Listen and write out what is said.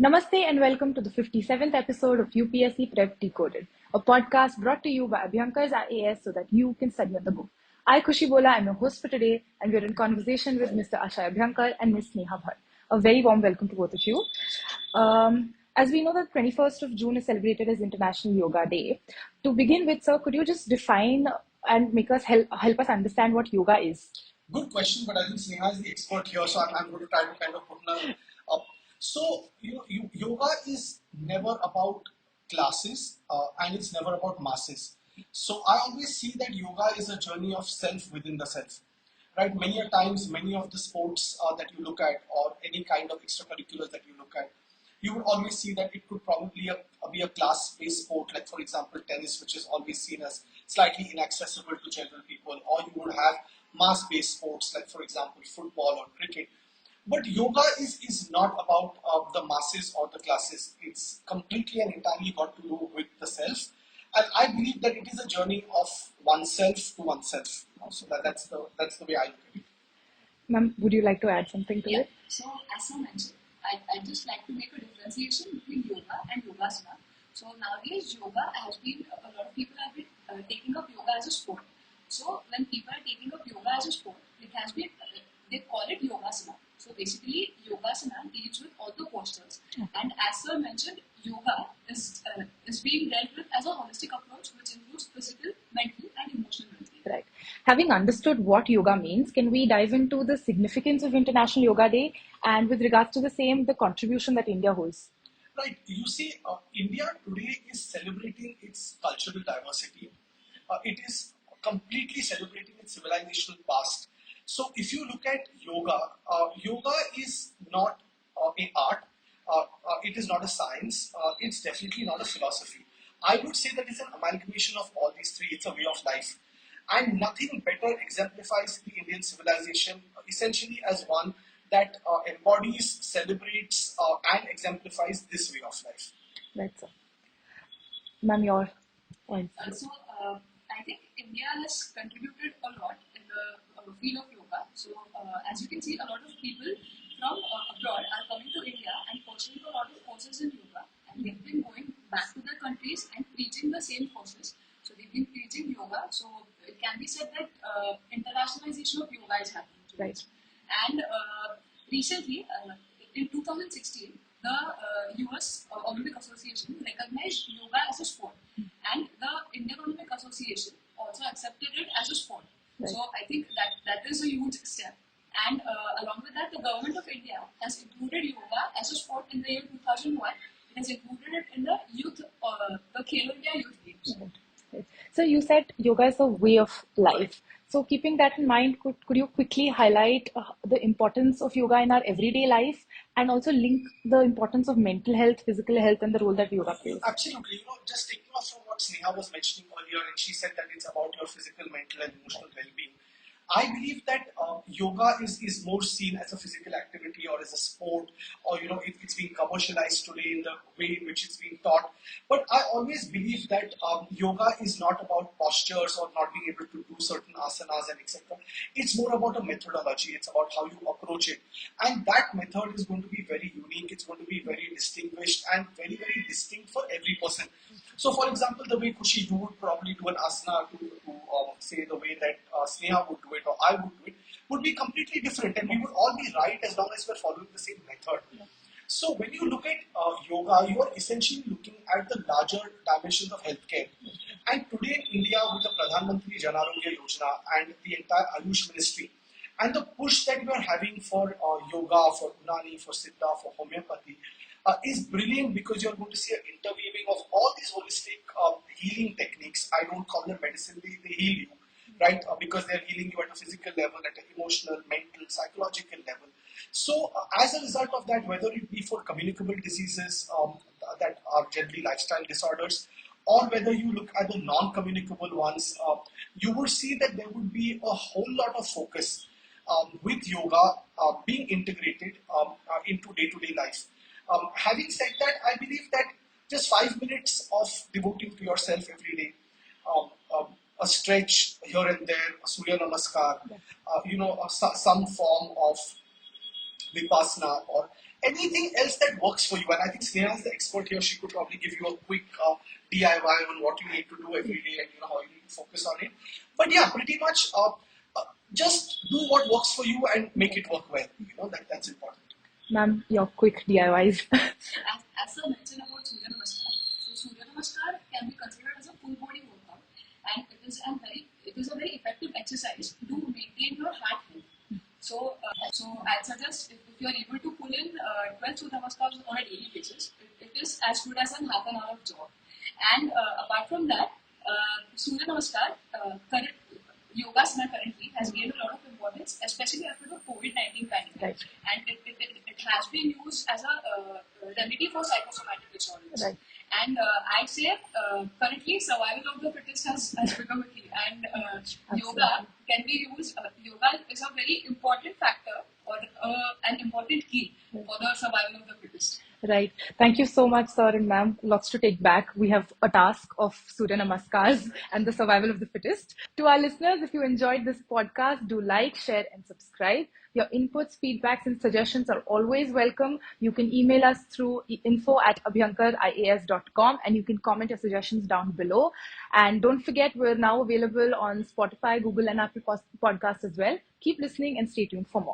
Namaste and welcome to the 57th episode of UPSC Prep Decoded, a podcast brought to you by Abhyankar and As so that you can study on the go. I, Khushi Bola, I'm your host for today, and we're in conversation with Mr. Aashay Abhyankar and Ms. Sneha Bhat. A very warm welcome to both of you. As we know that 21st of June is celebrated as International Yoga Day. To begin with, sir, could you just define and make us help us understand what yoga is? Good question, but I think Sneha is the expert here, so I'm going to try to kind of put her up. So, yoga is never about classes and it's never about masses. So, I always see that yoga is a journey of self within the self. Right? Many a times, many of the sports that you look at or any kind of extracurriculars that you look at, you would always see that it could probably be a class-based sport, like for example tennis, which is always seen as slightly inaccessible to general people, or you would have mass-based sports, like for example football or cricket. But yoga is not about the masses or the classes. It's completely and entirely got to do with the self. And I believe that it is a journey of oneself to oneself. So that's the way I look at it. Ma'am, would you like to add something to it? So as I mentioned, I'd just like to make a differentiation between yoga and yogasana. So nowadays, yoga has been, a lot of people have been taking up yoga as a sport. So when people are taking up yoga as a sport, it has been, they call it yogasana. So basically, yogasana deals with all the postures. And as sir mentioned, yoga is being dealt with as a holistic approach, which includes physical, mental, and emotional well-being. Right. Having understood what yoga means, can we dive into the significance of International Yoga Day and with regards to the same, the contribution that India holds? Right. You see, India today is celebrating its cultural diversity. It is completely celebrating its civilizational past. So if you look at yoga, yoga is not an art. It is not a science. It's definitely not a philosophy. I would say that it's an amalgamation of all these three. It's a way of life. And nothing better exemplifies the Indian civilization essentially as one that embodies, celebrates, and exemplifies this way of life. Right, sir. Ma'am, your points. I think India has contributed a lot in the field of yoga. So as you can see, a lot of people from abroad are coming to India and pursuing a lot of courses in yoga, and they've been going back to their countries and preaching the same courses. So they've been preaching yoga. So it can be said that internationalization of yoga is happening today. Right. And recently, in 2016, the US Olympic Association recognized yoga as a sport, and the Indian Olympic Association also accepted it as a sport. Right. So I think that is a huge step. And along with that, the government of India has included yoga as a sport in the year 2001. It has included it in the the Khelo India Youth Games. Right. So you said yoga is a way of life. So keeping that in mind, could you quickly highlight the importance of yoga in our everyday life and also link the importance of mental health, physical health, and the role that yoga plays? Absolutely. Just taking off from what Sneha was mentioning earlier, and she said that it's about your physical, mental, and emotional well-being. I believe that yoga is more seen as a physical activity or as a sport, or it's being commercialized today in the way in which it's being taught. But I always believe that yoga is not about postures or not being able to do certain asanas and etc. It's more about a methodology. It's about how you approach it, and that method is going to be very unique. It's going to be very distinguished and very, very distinct for every person. So, for example, the way Khushi, you would probably do an asana to say the way that Sneha would do it or I would do it, would be completely different, and we would all be right as long as we're following the same method. Yeah. So, when you look at yoga, you are essentially looking at the larger dimensions of healthcare. And today in India, with the Pradhan Mantri Jan Arogya Yojana and the entire Ayush Ministry, and the push that we are having for yoga, for Unani, for Siddha, for homeopathy, is brilliant because you're going to see an interweaving of all these holistic healing techniques. I don't call them medicine, they heal you, right? Because they're healing you at a physical level, at an emotional, mental, psychological level. So as a result of that, whether it be for communicable diseases that are generally lifestyle disorders, or whether you look at the non-communicable ones, you would see that there would be a whole lot of focus with yoga being integrated into day-to-day life. Having said that, I believe that just 5 minutes of devoting to yourself every day, a stretch here and there, a Surya Namaskar, some form of Vipassana, or anything else that works for you. And I think Sneha is the expert here. She could probably give you a quick DIY on what you need to do every day and how you need to focus on it. But yeah, pretty much just do what works for you and make it work well. That's important. Ma'am, your quick DIYs. As I mentioned about Surya Namaskar, so Surya Namaskar can be considered as a full body workout, and it is a very effective exercise to maintain your heart health. So I'd suggest if you are able to pull in 12 Surya Namaskars on a daily basis, it is as good as half an hour of jog. And apart from that, Surya Namaskar, Yogasana currently has gained a lot of importance, especially after the COVID-19 pandemic. Right. And it has been used as a remedy for psychosomatic disorders. Right. And I say currently survival of the fittest has become a key. And yoga can be used, yoga is a very important factor or an important key for the survival of the fittest. Right. Thank you so much, sir and ma'am. Lots to take back. We have a task of Surya Namaskars and the survival of the fittest. To our listeners, if you enjoyed this podcast, do like, share, and subscribe. Your inputs, feedbacks, and suggestions are always welcome. You can email us through info@abhyankarias.com, and you can comment your suggestions down below. And don't forget, we're now available on Spotify, Google, and Apple Podcasts as well. Keep listening and stay tuned for more.